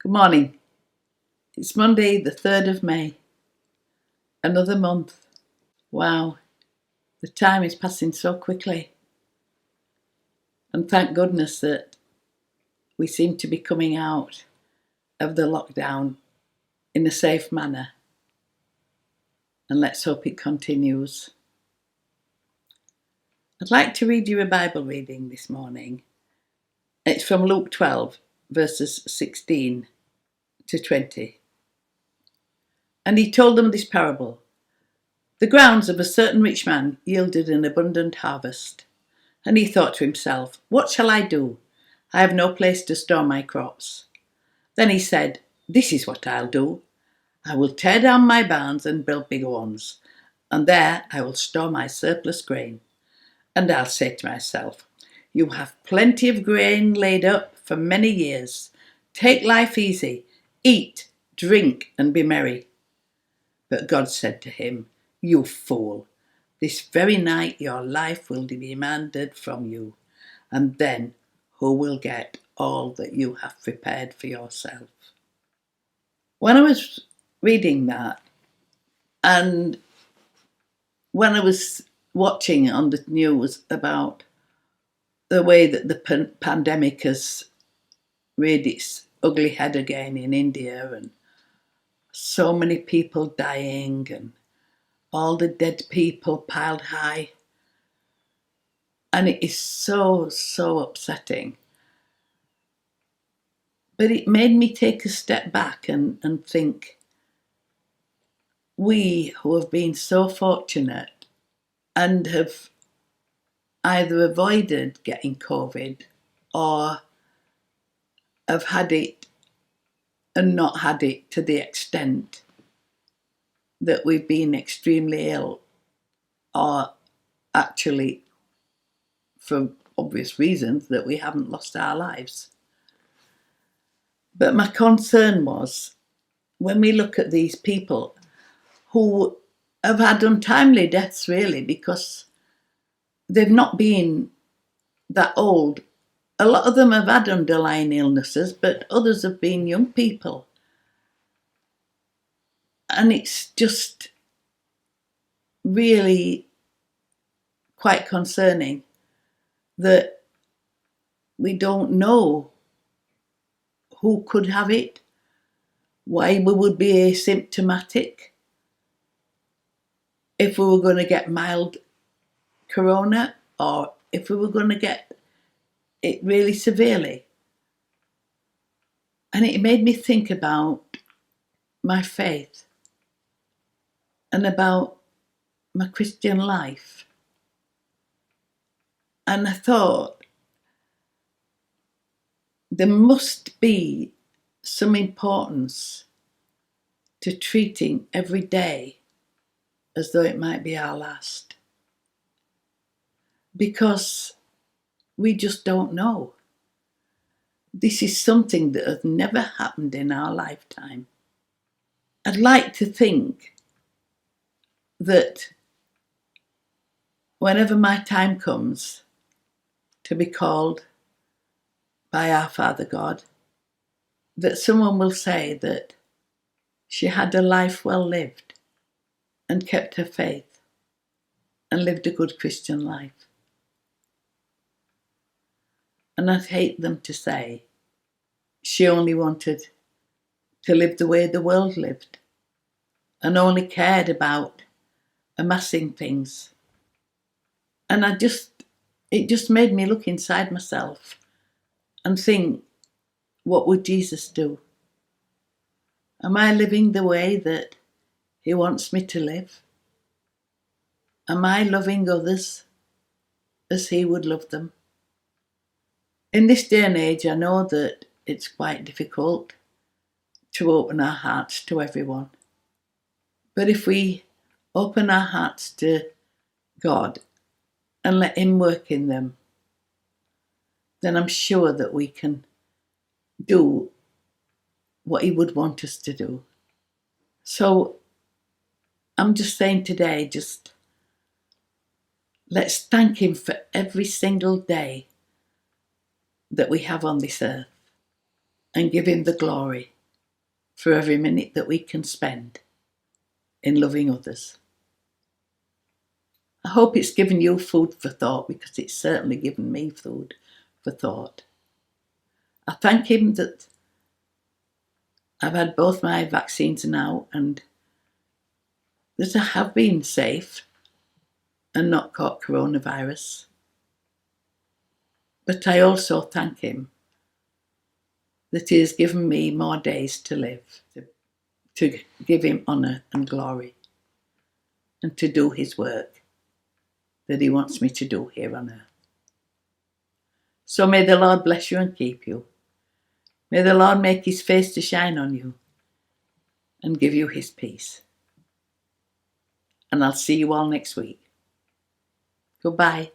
Good morning. It's Monday, the 3rd of May. Another month. Wow, the time is passing so quickly. And thank goodness that we seem to be coming out of the lockdown in a safe manner. And let's hope it continues. I'd like to read you a Bible reading this morning. It's from Luke 12, verses 16 to 20. And he told them this parable. The grounds of a certain rich man yielded an abundant harvest. And he thought to himself, what shall I do? I have no place to store my crops. Then he said, this is what I'll do. I will tear down my barns and build bigger ones, and there I will store my surplus grain. And I'll say to myself, you have plenty of grain laid up for many years. Take life easy, eat, drink, and be merry. But God said to him, you fool, this very night your life will be demanded from you, and then who will get all that you have prepared for yourself? When I was reading that, and when I was watching on the news about the way that the pandemic has reared its ugly head again in India, and so many people dying, and all the dead people piled high, and it is so upsetting. But it made me take a step back and think, we who have been so fortunate and have either avoided getting COVID or have had it and not had it to the extent that we've been extremely ill, or actually, for obvious reasons, that we haven't lost our lives. But my concern was, when we look at these people who have had untimely deaths, really, because they've not been that old. A lot of them have had underlying illnesses, but others have been young people. And it's just really quite concerning that we don't know who could have it, why we would be asymptomatic, if we were going to get mild corona, or if we were going to get it really severely. And it made me think about my faith and about my Christian life. And I thought, there must be some importance to treating every day as though it might be our last. Because we just don't know. This is something that has never happened in our lifetime. I'd like to think that whenever my time comes to be called by our Father God, that someone will say that she had a life well lived and kept her faith and lived a good Christian life. And I'd hate them to say she only wanted to live the way the world lived and only cared about amassing things. And it just made me look inside myself and think, what would Jesus do? Am I living the way that he wants me to live? Am I loving others as he would love them? In this day and age, I know that it's quite difficult to open our hearts to everyone. But if we open our hearts to God and let him work in them, then I'm sure that we can do what he would want us to do. So I'm just saying today, let's thank him for every single day that we have on this earth and give him the glory. for every minute that we can spend in loving others. I hope it's given you food for thought, because it's certainly given me food for thought. I thank him that I've had both my vaccines now and that I have been safe and not caught coronavirus. But I also thank him that he has given me more days to live, to give him honour and glory, and to do his work that he wants me to do here on earth. So may the Lord bless you and keep you. May the Lord make his face to shine on you and give you his peace. And I'll see you all next week. Goodbye.